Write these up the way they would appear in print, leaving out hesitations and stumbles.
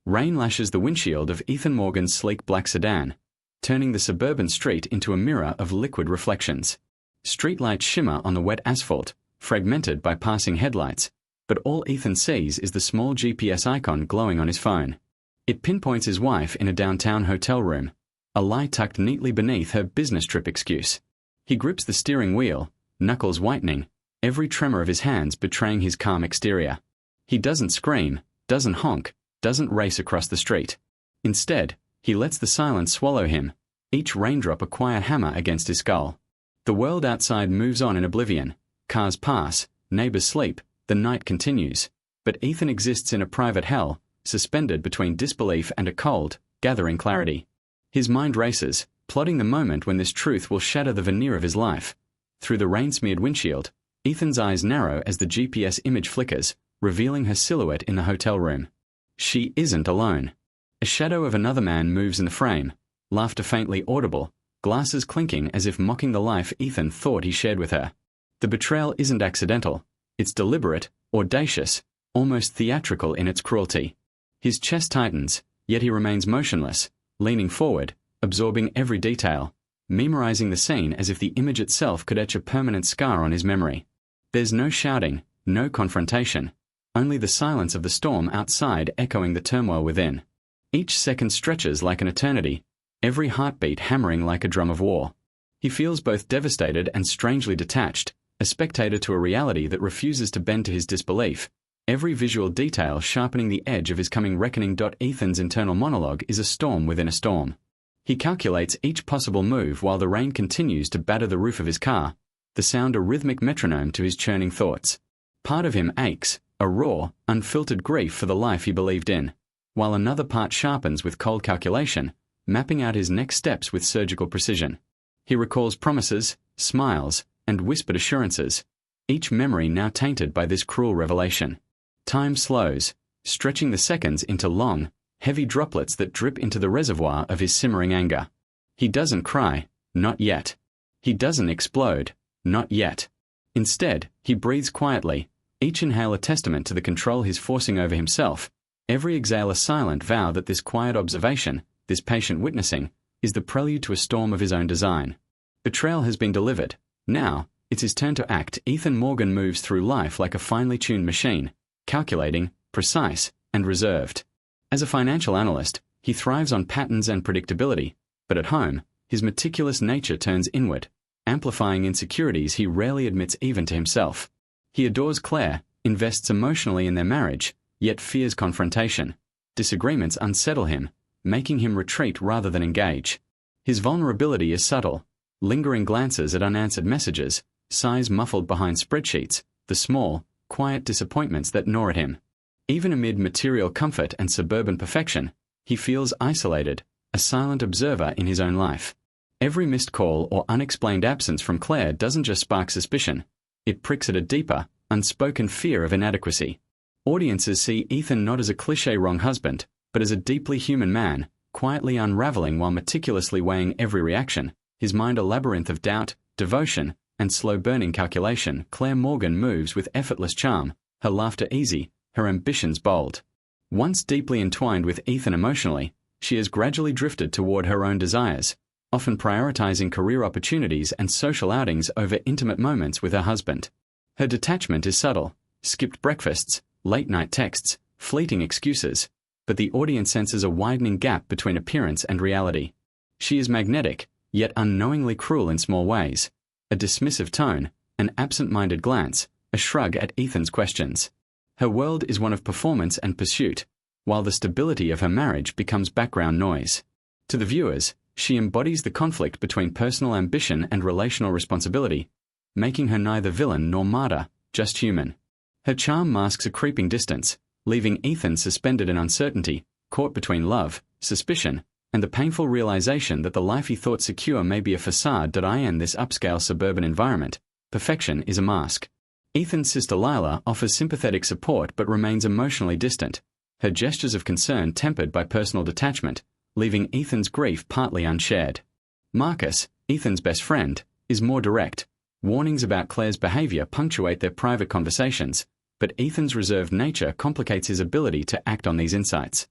Rain lashes the windshield of Ethan Morgan's sleek black sedan, turning the suburban street into a mirror of liquid reflections. Streetlights shimmer on the wet asphalt, fragmented by passing headlights, but all Ethan sees is the small GPS icon glowing on his phone. It pinpoints his wife in a downtown hotel room, a lie tucked neatly beneath her business trip excuse. He grips the steering wheel, knuckles whitening, every tremor of his hands betraying his calm exterior. He doesn't scream, doesn't honk, doesn't race across the street. Instead, he lets the silence swallow him, each raindrop a quiet hammer against his skull. The world outside moves on in oblivion. Cars pass, neighbors sleep, the night continues. But Ethan exists in a private hell, suspended between disbelief and a cold, gathering clarity. His mind races, plotting the moment when this truth will shatter the veneer of his life. Through the rain-smeared windshield, Ethan's eyes narrow as the GPS image flickers, revealing her silhouette in the hotel room. She isn't alone. A shadow of another man moves in the frame, laughter faintly audible, glasses clinking as if mocking the life Ethan thought he shared with her. The betrayal isn't accidental. It's deliberate, audacious, almost theatrical in its cruelty. His chest tightens, yet he remains motionless, leaning forward, absorbing every detail, memorizing the scene as if the image itself could etch a permanent scar on his memory. There's no shouting, no confrontation, only the silence of the storm outside echoing the turmoil within. Each second stretches like an eternity, every heartbeat hammering like a drum of war. He feels both devastated and strangely detached, a spectator to a reality that refuses to bend to his disbelief, every visual detail sharpening the edge of his coming reckoning. Ethan's internal monologue is a storm within a storm. He calculates each possible move while the rain continues to batter the roof of his car, the sound a rhythmic metronome to his churning thoughts. Part of him aches, a raw, unfiltered grief for the life he believed in, while another part sharpens with cold calculation, mapping out his next steps with surgical precision. He recalls promises, smiles, and whispered assurances, each memory now tainted by this cruel revelation. Time slows, stretching the seconds into long, heavy droplets that drip into the reservoir of his simmering anger. He doesn't cry, not yet. He doesn't explode, not yet. Instead, he breathes quietly, each inhale a testament to the control he's forcing over himself, every exhale a silent vow that this quiet observation, this patient witnessing, is the prelude to a storm of his own design. Betrayal has been delivered. Now, it's his turn to act. Ethan Morgan moves through life like a finely tuned machine, calculating, precise, and reserved. As a financial analyst, he thrives on patterns and predictability, but at home, his meticulous nature turns inward, amplifying insecurities he rarely admits even to himself. He adores Claire, invests emotionally in their marriage, yet fears confrontation. Disagreements unsettle him, making him retreat rather than engage. His vulnerability is subtle, lingering glances at unanswered messages, sighs muffled behind spreadsheets, the small, quiet disappointments that gnaw at him. Even amid material comfort and suburban perfection, he feels isolated, a silent observer in his own life. Every missed call or unexplained absence from Claire doesn't just spark suspicion, it pricks at a deeper, unspoken fear of inadequacy. Audiences see Ethan not as a cliché wrong husband, but as a deeply human man, quietly unraveling while meticulously weighing every reaction, his mind a labyrinth of doubt, devotion, and slow-burning calculation. Claire Morgan moves with effortless charm, her laughter easy, her ambitions bold. Once deeply entwined with Ethan emotionally, she has gradually drifted toward her own desires, often prioritizing career opportunities and social outings over intimate moments with her husband. Her detachment is subtle, skipped breakfasts, late-night texts, fleeting excuses, but the audience senses a widening gap between appearance and reality. She is magnetic, yet unknowingly cruel in small ways, a dismissive tone, an absent-minded glance, a shrug at Ethan's questions. Her world is one of performance and pursuit, while the stability of her marriage becomes background noise. To the viewers, she embodies the conflict between personal ambition and relational responsibility, making her neither villain nor martyr, just human. Her charm masks a creeping distance, leaving Ethan suspended in uncertainty, caught between love, suspicion, and the painful realization that the life he thought secure may be a facade. In this upscale suburban environment, perfection is a mask. Ethan's sister Lila offers sympathetic support but remains emotionally distant, her gestures of concern tempered by personal detachment, leaving Ethan's grief partly unshared. Marcus, Ethan's best friend, is more direct. Warnings about Claire's behavior punctuate their private conversations, but Ethan's reserved nature complicates his ability to act on these insights.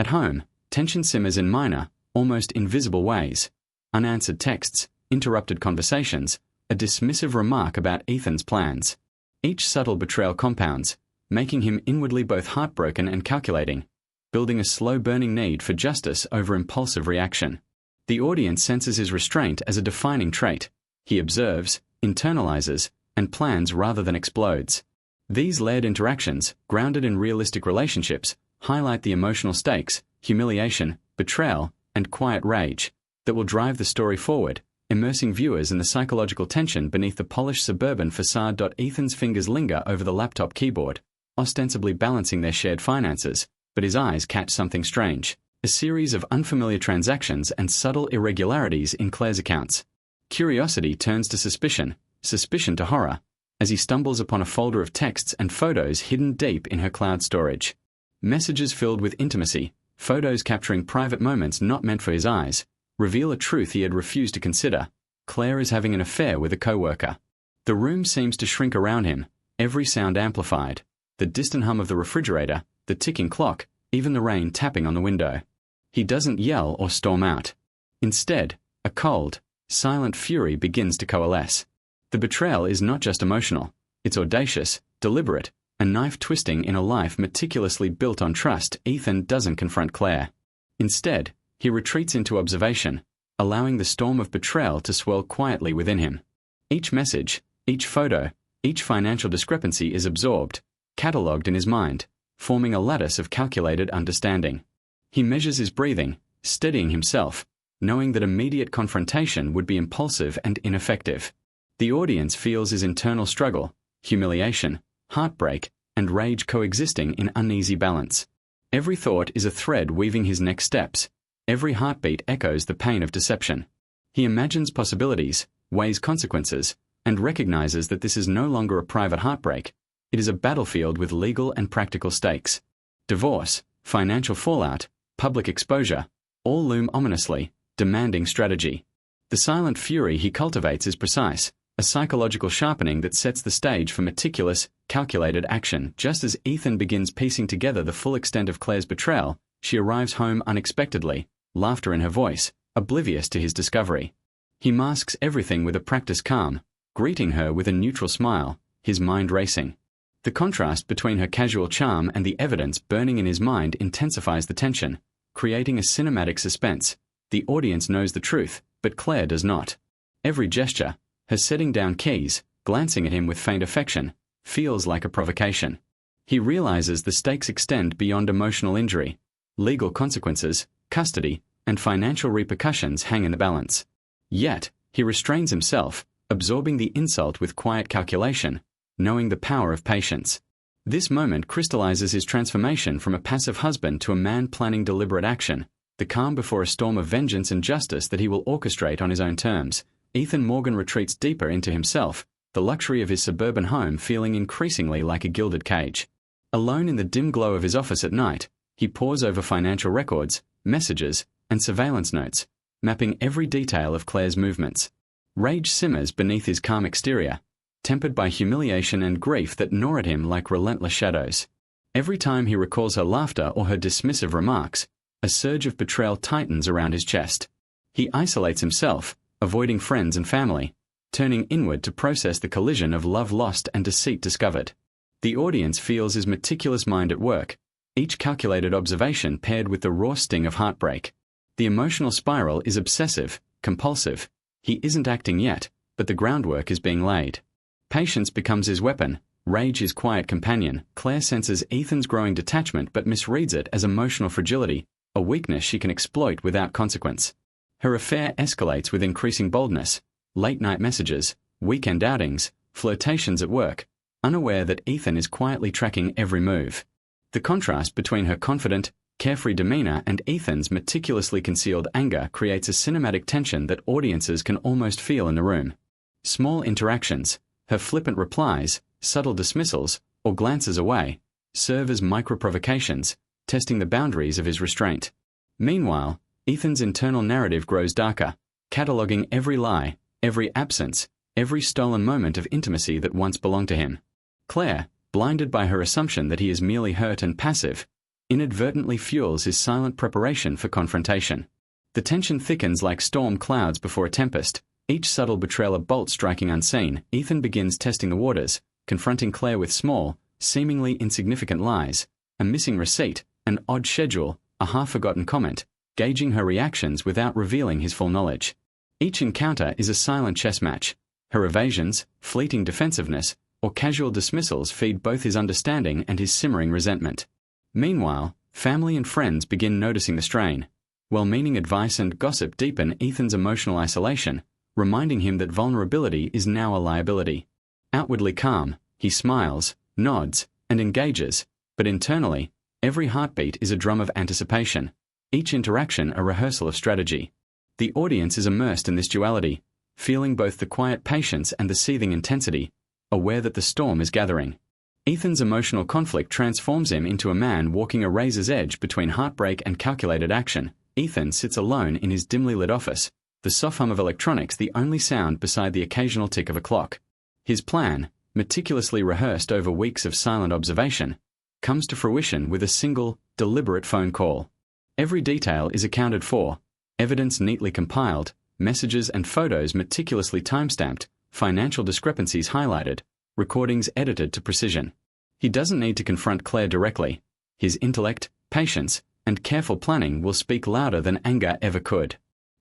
At home, tension simmers in minor, almost invisible ways. Unanswered texts, interrupted conversations, a dismissive remark about Ethan's plans. Each subtle betrayal compounds, making him inwardly both heartbroken and calculating, building a slow-burning need for justice over impulsive reaction. The audience senses his restraint as a defining trait. He observes, internalizes, and plans rather than explodes. These layered interactions, grounded in realistic relationships, highlight the emotional stakes, humiliation, betrayal, and quiet rage that will drive the story forward, immersing viewers in the psychological tension beneath the polished suburban facade. Ethan's fingers linger over the laptop keyboard, ostensibly balancing their shared finances, but his eyes catch something strange. A series of unfamiliar transactions and subtle irregularities in Claire's accounts. Curiosity turns to suspicion, suspicion to horror, as he stumbles upon a folder of texts and photos hidden deep in her cloud storage. Messages filled with intimacy, photos capturing private moments not meant for his eyes, reveal a truth he had refused to consider. Claire is having an affair with a co-worker. The room seems to shrink around him, every sound amplified. The distant hum of the refrigerator, the ticking clock, even the rain tapping on the window. He doesn't yell or storm out. Instead, a cold, silent fury begins to coalesce. The betrayal is not just emotional, it's audacious, deliberate, a knife twisting in a life meticulously built on trust. Ethan doesn't confront Claire. Instead, he retreats into observation, allowing the storm of betrayal to swell quietly within him. Each message, each photo, each financial discrepancy is absorbed, catalogued in his mind, forming a lattice of calculated understanding. He measures his breathing, steadying himself, knowing that immediate confrontation would be impulsive and ineffective. The audience feels his internal struggle, humiliation, heartbreak, and rage coexisting in uneasy balance. Every thought is a thread weaving his next steps. Every heartbeat echoes the pain of deception. He imagines possibilities, weighs consequences, and recognizes that this is no longer a private heartbreak. It is a battlefield with legal and practical stakes. Divorce, financial fallout, public exposure, all loom ominously, demanding strategy. The silent fury he cultivates is precise, a psychological sharpening that sets the stage for meticulous, calculated action. Just as Ethan begins piecing together the full extent of Claire's betrayal, she arrives home unexpectedly, laughter in her voice, oblivious to his discovery. He masks everything with a practiced calm, greeting her with a neutral smile, his mind racing. The contrast between her casual charm and the evidence burning in his mind intensifies the tension, creating a cinematic suspense. The audience knows the truth, but Claire does not. Every gesture, her setting down keys, glancing at him with faint affection, feels like a provocation. He realizes the stakes extend beyond emotional injury. Legal consequences, custody, and financial repercussions hang in the balance. Yet, he restrains himself, absorbing the insult with quiet calculation, knowing the power of patience. This moment crystallizes his transformation from a passive husband to a man planning deliberate action, the calm before a storm of vengeance and justice that he will orchestrate on his own terms. Ethan Morgan retreats deeper into himself, the luxury of his suburban home feeling increasingly like a gilded cage. Alone in the dim glow of his office at night, he pores over financial records, messages, and surveillance notes, mapping every detail of Claire's movements. Rage simmers beneath his calm exterior, tempered by humiliation and grief that gnaw at him like relentless shadows. Every time he recalls her laughter or her dismissive remarks, a surge of betrayal tightens around his chest. He isolates himself, avoiding friends and family, turning inward to process the collision of love lost and deceit discovered. The audience feels his meticulous mind at work, each calculated observation paired with the raw sting of heartbreak. The emotional spiral is obsessive, compulsive. He isn't acting yet, but the groundwork is being laid. Patience becomes his weapon, rage his quiet companion. Claire senses Ethan's growing detachment but misreads it as emotional fragility, a weakness she can exploit without consequence. Her affair escalates with increasing boldness, late-night messages, weekend outings, flirtations at work, unaware that Ethan is quietly tracking every move. The contrast between her confident, carefree demeanor and Ethan's meticulously concealed anger creates a cinematic tension that audiences can almost feel in the room. Small interactions, her flippant replies, subtle dismissals, or glances away, serve as micro-provocations, testing the boundaries of his restraint. Meanwhile, Ethan's internal narrative grows darker, cataloging every lie, every absence, every stolen moment of intimacy that once belonged to him. Claire, blinded by her assumption that he is merely hurt and passive, inadvertently fuels his silent preparation for confrontation. The tension thickens like storm clouds before a tempest, each subtle betrayal a bolt striking unseen. Ethan begins testing the waters, confronting Claire with small, seemingly insignificant lies, a missing receipt, an odd schedule, a half-forgotten comment, gauging her reactions without revealing his full knowledge. Each encounter is a silent chess match. Her evasions, fleeting defensiveness, or casual dismissals feed both his understanding and his simmering resentment. Meanwhile, family and friends begin noticing the strain. Well-meaning advice and gossip deepen Ethan's emotional isolation, reminding him that vulnerability is now a liability. Outwardly calm, he smiles, nods, and engages, but internally, every heartbeat is a drum of anticipation, each interaction a rehearsal of strategy. The audience is immersed in this duality, feeling both the quiet patience and the seething intensity, aware that the storm is gathering. Ethan's emotional conflict transforms him into a man walking a razor's edge between heartbreak and calculated action. Ethan sits alone in his dimly lit office, the soft hum of electronics the only sound beside the occasional tick of a clock. His plan, meticulously rehearsed over weeks of silent observation, comes to fruition with a single, deliberate phone call. Every detail is accounted for, evidence neatly compiled, messages and photos meticulously timestamped, financial discrepancies highlighted, recordings edited to precision. He doesn't need to confront Claire directly. His intellect, patience, and careful planning will speak louder than anger ever could.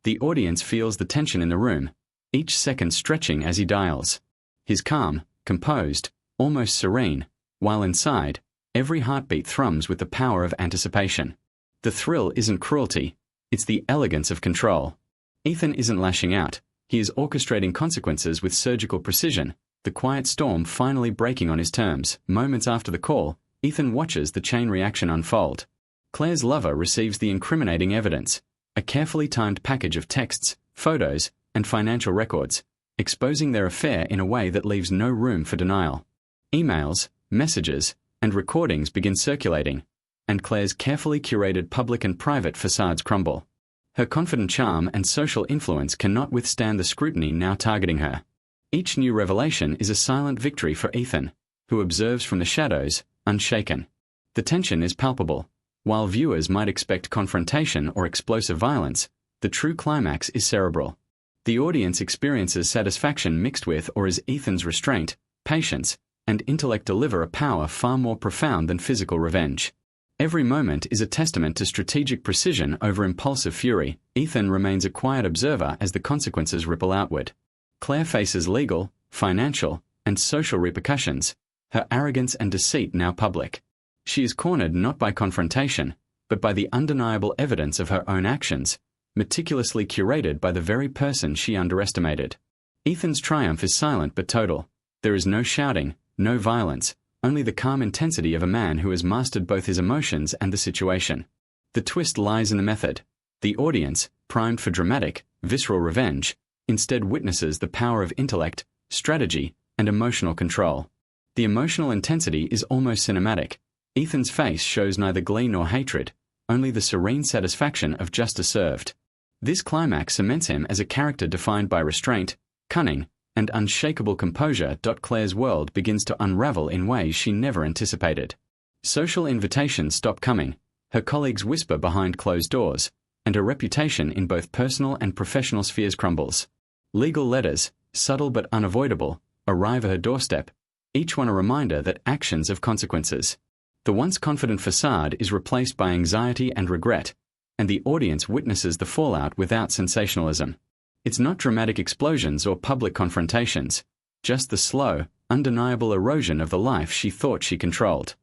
The audience feels the tension in the room, each second stretching as he dials. He's calm, composed, almost serene, while inside, every heartbeat thrums with the power of anticipation. The thrill isn't cruelty, it's the elegance of control. Ethan isn't lashing out, he is orchestrating consequences with surgical precision, the quiet storm finally breaking on his terms. Moments after the call, Ethan watches the chain reaction unfold. Claire's lover receives the incriminating evidence, a carefully timed package of texts, photos, and financial records, exposing their affair in a way that leaves no room for denial. Emails, messages, and recordings begin circulating, and Claire's carefully curated public and private facades crumble. Her confident charm and social influence cannot withstand the scrutiny now targeting her. Each new revelation is a silent victory for Ethan, who observes from the shadows, unshaken. The tension is palpable. While viewers might expect confrontation or explosive violence, the true climax is cerebral. The audience experiences satisfaction mixed with or as Ethan's restraint, patience, and intellect deliver a power far more profound than physical revenge. Every moment is a testament to strategic precision over impulsive fury. Ethan remains a quiet observer as the consequences ripple outward. Claire faces legal, financial, and social repercussions, her arrogance and deceit now public. She is cornered not by confrontation, but by the undeniable evidence of her own actions, meticulously curated by the very person she underestimated. Ethan's triumph is silent but total. There is no shouting, no violence, only the calm intensity of a man who has mastered both his emotions and the situation. The twist lies in the method. The audience, primed for dramatic, visceral revenge, instead witnesses the power of intellect, strategy, and emotional control. The emotional intensity is almost cinematic. Ethan's face shows neither glee nor hatred, only the serene satisfaction of justice served. This climax cements him as a character defined by restraint, cunning, and unshakable composure. Claire's world begins to unravel in ways she never anticipated. Social invitations stop coming, her colleagues whisper behind closed doors, and her reputation in both personal and professional spheres crumbles. Legal letters, subtle but unavoidable, arrive at her doorstep, each one a reminder that actions have consequences. The once confident facade is replaced by anxiety and regret, and the audience witnesses the fallout without sensationalism. It's not dramatic explosions or public confrontations, just the slow, undeniable erosion of the life she thought she controlled.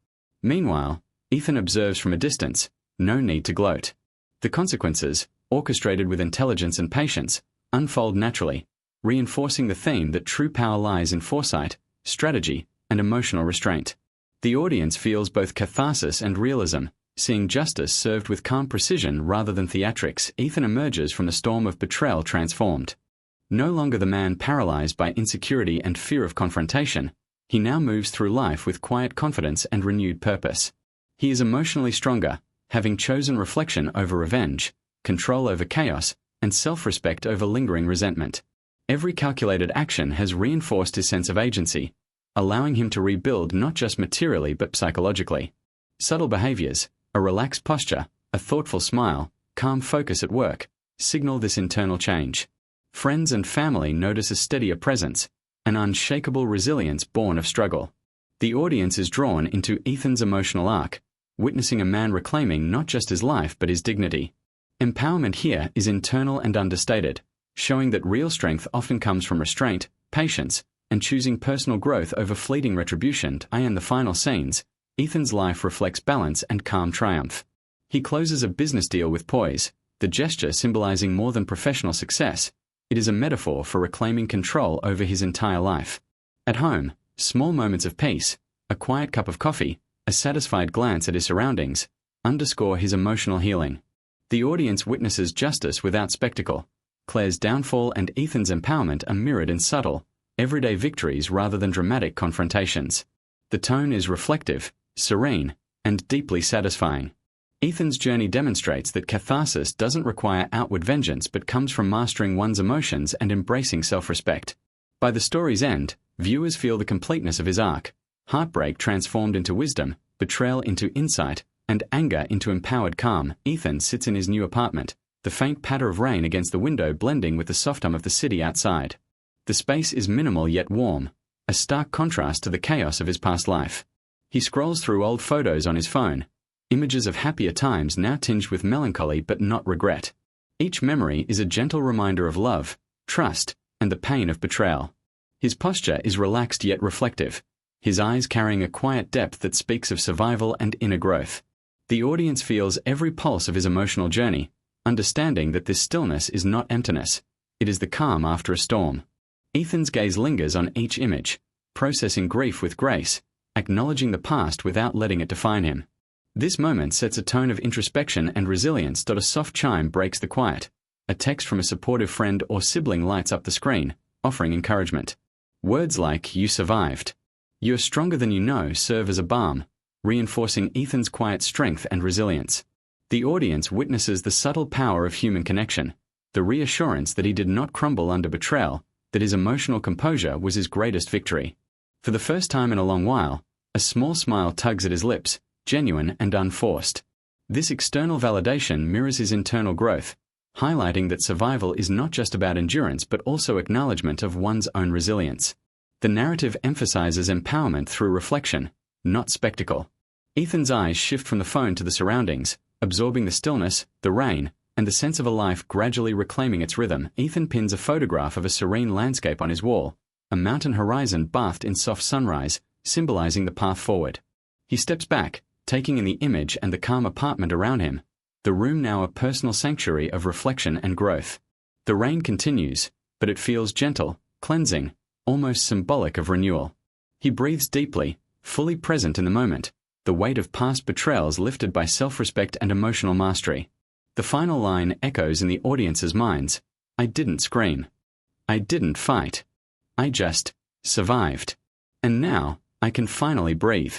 Meanwhile, Ethan observes from a distance, no need to gloat. The consequences, orchestrated with intelligence and patience, unfold naturally, reinforcing the theme that true power lies in foresight, strategy, and emotional restraint. The audience feels both catharsis and realism, seeing justice served with calm precision rather than theatrics. Ethan emerges from the storm of betrayal transformed. No longer the man paralyzed by insecurity and fear of confrontation, he now moves through life with quiet confidence and renewed purpose. He is emotionally stronger, having chosen reflection over revenge, control over chaos, and self-respect over lingering resentment. Every calculated action has reinforced his sense of agency, allowing him to rebuild not just materially but psychologically. Subtle behaviors, A relaxed posture, a thoughtful smile, calm focus at work signal this internal change. Friends and family notice a steadier presence, an unshakable resilience born of struggle. The audience is drawn into Ethan's emotional arc, witnessing a man reclaiming not just his life but his dignity. Empowerment here is internal and understated, showing that real strength often comes from restraint, patience, and choosing personal growth over fleeting retribution. In the final scenes, Ethan's life reflects balance and calm triumph. He closes a business deal with poise, the gesture symbolizing more than professional success. It is a metaphor for reclaiming control over his entire life. At home, small moments of peace, a quiet cup of coffee, a satisfied glance at his surroundings, underscore his emotional healing. The audience witnesses justice without spectacle. Claire's downfall and Ethan's empowerment are mirrored in subtle, everyday victories rather than dramatic confrontations. The tone is reflective, serene, and deeply satisfying. Ethan's journey demonstrates that catharsis doesn't require outward vengeance but comes from mastering one's emotions and embracing self-respect. By the story's end, viewers feel the completeness of his arc. Heartbreak transformed into wisdom, betrayal into insight, and anger into empowered calm. Ethan sits in his new apartment, the faint patter of rain against the window blending with the soft hum of the city outside. The space is minimal yet warm, a stark contrast to the chaos of his past life. He scrolls through old photos on his phone, images of happier times now tinged with melancholy but not regret. Each memory is a gentle reminder of love, trust, and the pain of betrayal. His posture is relaxed yet reflective, his eyes carrying a quiet depth that speaks of survival and inner growth. The audience feels every pulse of his emotional journey, understanding that this stillness is not emptiness, it is the calm after a storm. Ethan's gaze lingers on each image, processing grief with grace, acknowledging the past without letting it define him. This moment sets a tone of introspection and resilience. A soft chime breaks the quiet. A text from a supportive friend or sibling lights up the screen, offering encouragement. Words like, "You survived," "You're stronger than you know," serve as a balm, reinforcing Ethan's quiet strength and resilience. The audience witnesses the subtle power of human connection, the reassurance that he did not crumble under betrayal, that his emotional composure was his greatest victory. For the first time in a long while, a small smile tugs at his lips, genuine and unforced. This external validation mirrors his internal growth, highlighting that survival is not just about endurance but also acknowledgement of one's own resilience. The narrative emphasizes empowerment through reflection, not spectacle. Ethan's eyes shift from the phone to the surroundings, absorbing the stillness, the rain, and the sense of a life gradually reclaiming its rhythm. Ethan pins a photograph of a serene landscape on his wall, a mountain horizon bathed in soft sunrise, symbolizing the path forward. He steps back, taking in the image and the calm apartment around him, the room now a personal sanctuary of reflection and growth. The rain continues, but it feels gentle, cleansing, almost symbolic of renewal. He breathes deeply, fully present in the moment, the weight of past betrayals lifted by self-respect and emotional mastery. The final line echoes in the audience's minds. "I didn't scream. I didn't fight. I just survived. And now, I can finally breathe."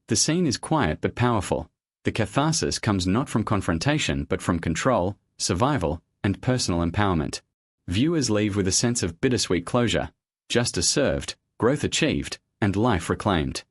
The scene is quiet but powerful. The catharsis comes not from confrontation but from control, survival, and personal empowerment. Viewers leave with a sense of bittersweet closure, justice served, growth achieved, and life reclaimed.